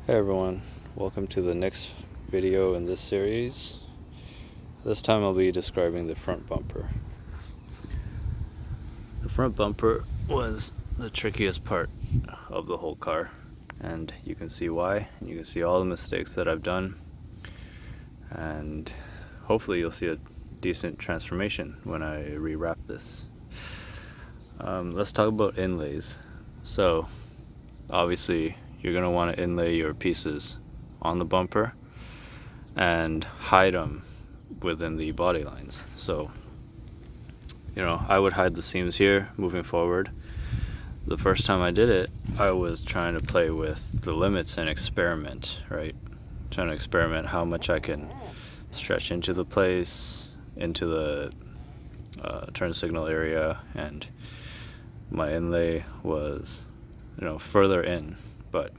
Hey everyone, welcome to the next video in this series. This time I'll be describing the front bumper. The front bumper was the trickiest part of the whole car, and you can see why, and you can see all the mistakes that I've done, and hopefully you'll see a decent transformation when I rewrap this. Let's talk about inlays. So obviously you're going to want to inlay your pieces on the bumper and hide them within the body lines. So, I would hide the seams here moving forward. The first time I did it, I was trying to play with the limits and experiment, right? Trying to experiment how much I can stretch into the place, into the turn signal area, and my inlay was, further in. But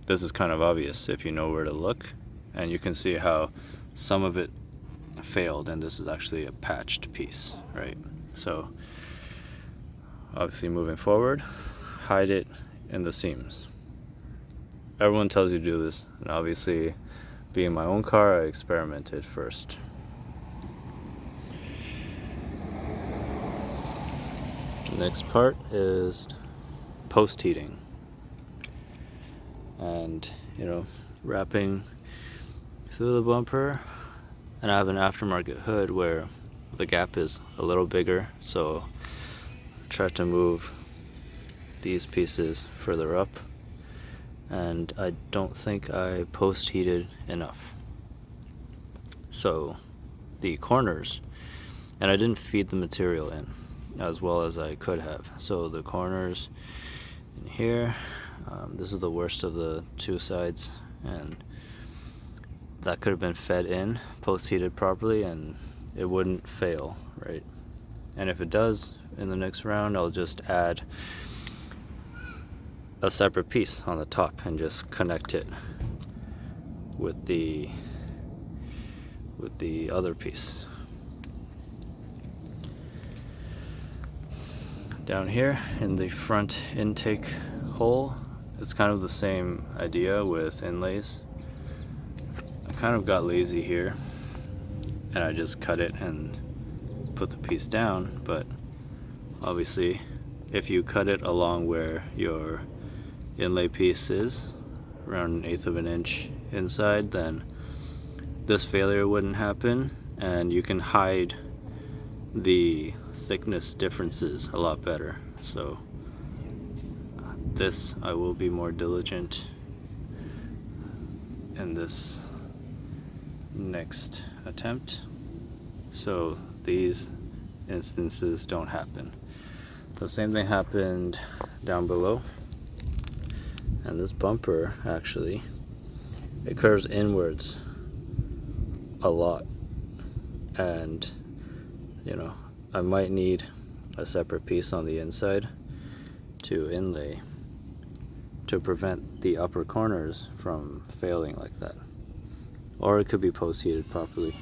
this is kind of obvious if you know where to look, and you can see how some of it failed, and this is actually a patched piece, right? So obviously moving forward, hide it in the seams. Everyone tells you to do this, and obviously being my own car, I experimented first. The next part is post heating. And wrapping through the bumper, and I have an aftermarket hood where the gap is a little bigger, so try to move these pieces further up, and I don't think I post heated enough. So the corners, and I didn't feed the material in as well as I could have, so the corners in here, this is the worst of the two sides, and that could have been fed in, post-heated properly, and it wouldn't fail, right? And if it does, in the next round, I'll just add a separate piece on the top and just connect it with the other piece. Down here in the front intake hole, it's kind of the same idea with inlays. I kind of got lazy here, and I just cut it and put the piece down, but obviously if you cut it along where your inlay piece is, around 1/8 of an inch inside, then this failure wouldn't happen, and you can hide the thickness differences a lot better. So this, I will be more diligent in this next attempt, so these instances don't happen. The same thing happened down below, and this bumper actually, it curves inwards a lot, and I might need a separate piece on the inside to inlay to prevent the upper corners from failing like that, or it could be post-heated properly.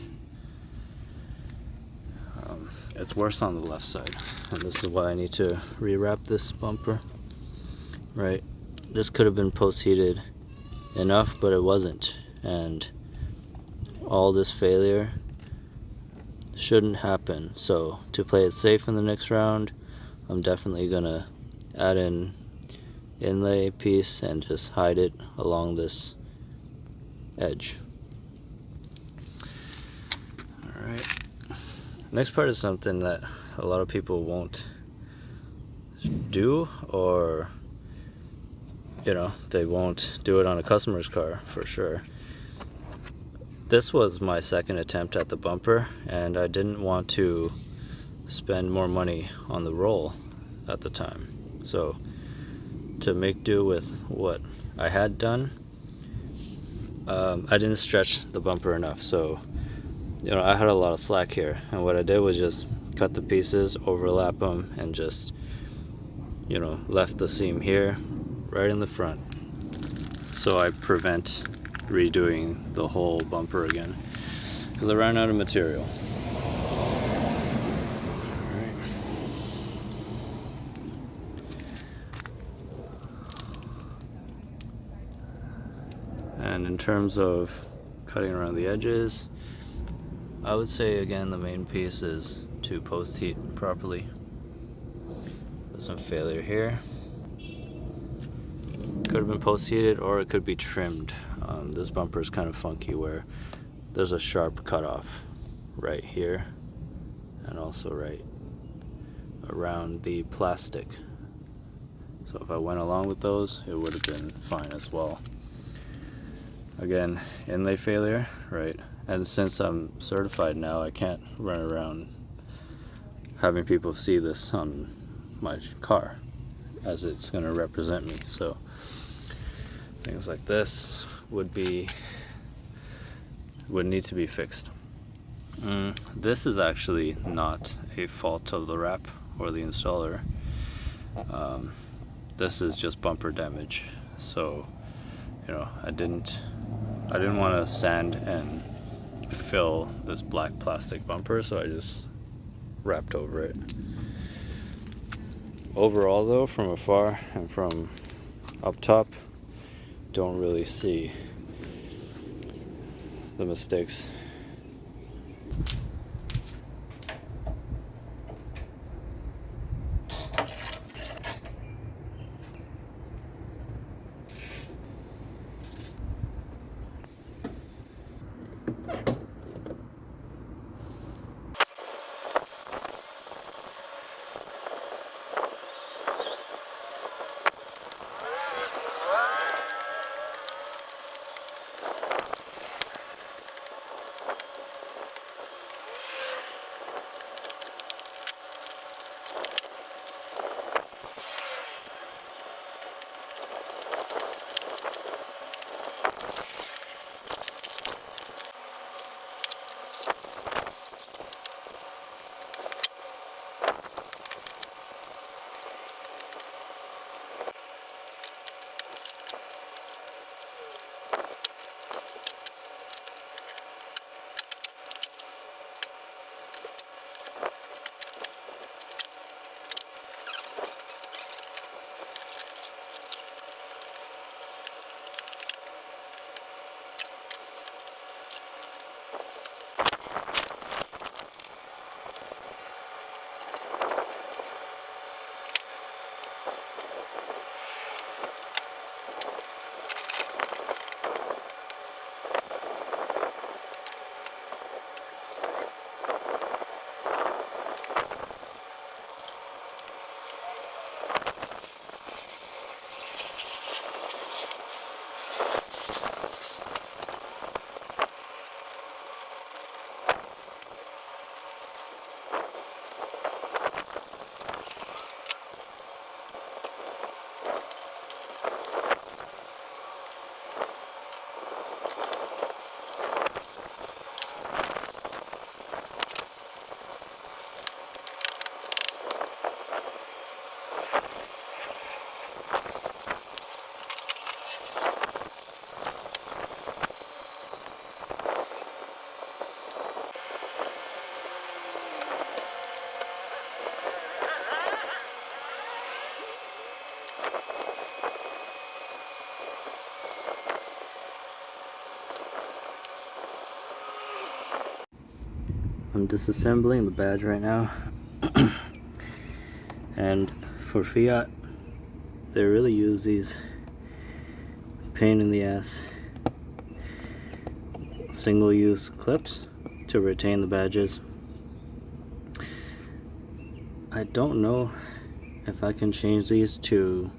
It's worse on the left side, and this is why I need to rewrap this bumper, right? This could have been post-heated enough, but it wasn't, and all this failure shouldn't happen. So to play it safe in the next round, I'm definitely gonna add in inlay piece and just hide it along this edge. Alright, next part is something that a lot of people won't do, or they won't do it on a customer's car for sure. This was my second attempt at the bumper, and I didn't want to spend more money on the roll at the time. So to make do with what I had done, I didn't stretch the bumper enough. So I had a lot of slack here, and what I did was just cut the pieces, overlap them, and just left the seam here right in the front, so I prevent redoing the whole bumper again, because I ran out of material. Alright. And in terms of cutting around the edges, I would say again the main piece is to post heat properly. There's some failure here. Could have been post heated, or it could be trimmed. This bumper is kind of funky where there's a sharp cutoff right here and also right around the plastic. So if I went along with those, it would have been fine as well. Again, inlay failure, right? And since I'm certified now, I can't run around having people see this on my car, as it's going to represent me. So things like this would need to be fixed. This is actually not a fault of the wrap or the installer. This is just bumper damage. So, you know, I didn't want to sand and fill this black plastic bumper, so I just wrapped over it. Overall though, from afar and from up top, don't really see the mistakes. I'm disassembling the badge right now. And for Fiat, they really use these pain in the ass single-use clips to retain the badges. I don't know if I can change these to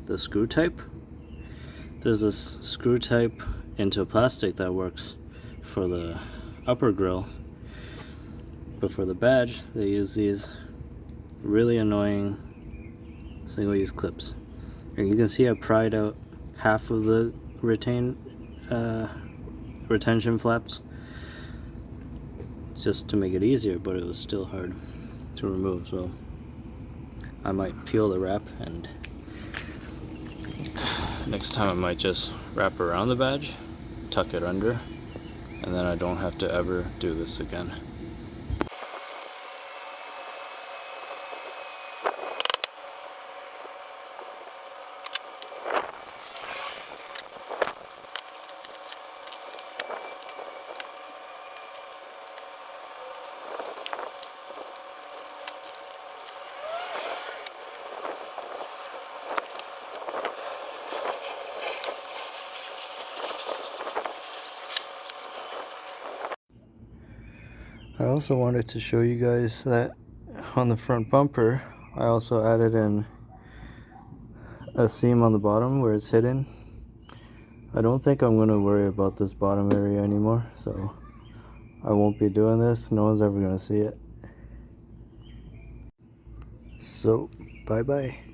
the screw type. There's this screw type into plastic that works for the upper grille, but for the badge they use these really annoying single-use clips. And you can see I pried out half of the retention flaps just to make it easier, but it was still hard to remove, so I might peel the wrap, and next time I might just wrap around the badge, tuck it under, and then I don't have to ever do this again. I also wanted to show you guys that on the front bumper I also added in a seam on the bottom where it's hidden. I don't think I'm going to worry about this bottom area anymore, so I won't be doing this. No one's ever going to see it. So bye bye.